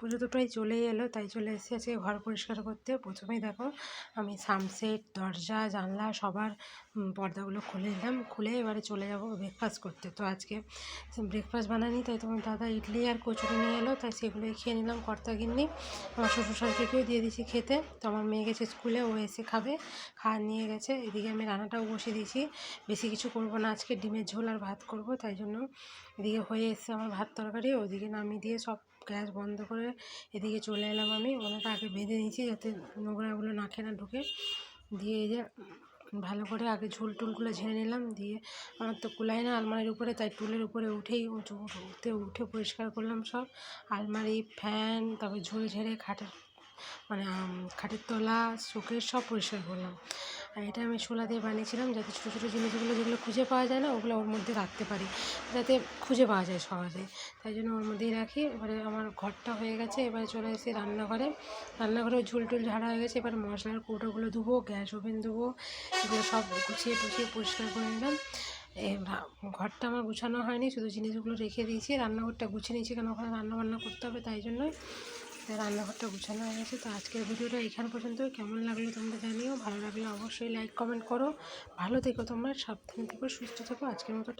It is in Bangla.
পুজো তো প্রায় চলেই এলো, তাই চলে এসেছি আজকে ঘর পরিষ্কার করতে। প্রথমেই দেখো আমি সানসেট, দরজা, জানলা সবার পর্দাগুলো খুলে নিলাম। খুলে এবারে চলে যাব ব্রেকফাস্ট করতে। তো আজকে ব্রেকফাস্ট বানানি, তাই তোমার দাদা ইডলি আর কচুরি নিয়ে এলো, তাই সেগুলোই খেয়ে নিলাম কর্তা গিন্নি। আমার শ্বশুর শাশুড়িকেও দিয়ে দিয়েছি খেতে। তো আমার মেয়ে গেছে স্কুলে, ও এসে খাবে, খাওয়া নিয়ে গেছে। এদিকে আমি রান্নাটাও বসিয়ে দিয়েছি। বেশি কিছু করবো না আজকে, ডিমের ঝোল আর ভাত করব, তাই জন্য এদিকে হয়ে এসছে আমার ভাত তরকারি। ওদিকে নামিয়ে দিয়ে সব গ্যাস বন্ধ করে এদিকে চলে এলাম। আমি ওনাটা আগে বেঁধে নিয়েছি যাতে নোংরাগুলো নাকে না ঢুকে। দিয়ে এই যে ভালো করে আগে ঝোল টুলগুলো ঝেড়ে নিলাম। দিয়ে আমার তো কুলাই না আলমারির উপরে, তাই টুলের উপরে উঠে পরিষ্কার করলাম সব আলমারি, ফ্যান, তারপরে ঝোল ঝেড়ে খাটের তলা, শোকেস সব পরিষ্কার করলাম। আর এটা আমি শোলা দিয়ে বানিয়েছিলাম যাতে ছোটো ছোটো জিনিসগুলো যেগুলো খুঁজে পাওয়া যায় না ওগুলো ওর মধ্যে রাখতে পারি, যাতে খুঁজে পাওয়া যায় সহজে, তাই জন্য ওর মধ্যেই রাখি। এবারে আমার ঘরটা হয়ে গেছে, এবারে চলে এসে রান্নাঘরে ঝুল টুল ঝাড়া হয়ে গেছে। এবার মশলার কৌটোগুলো ধুবো, গ্যাস ওভেন ধুবো, এগুলো সব গুছিয়ে টুছিয়ে পরিষ্কার করে নিলাম। ঘরটা আমার গুছানো হয়নি, শুধু জিনিসগুলো রেখে দিয়েছি। রান্নাঘরটা গুছিয়ে নিয়েছি, কারণ ওখানে রান্নাবান্না করতে হবে, তাই জন্যই। রান্নাঘরটা গুছানো হয়ে গেছে। তো আজকের ভিডিওটা এখান পর্যন্ত। কেমন লাগলো তোমরা জানিও, ভালো লাগলে অবশ্যই লাইক কমেন্ট করো। ভালো থেকো তোমরা, সাবধানে থেকো, সুস্থ থেকো। আজকের মতো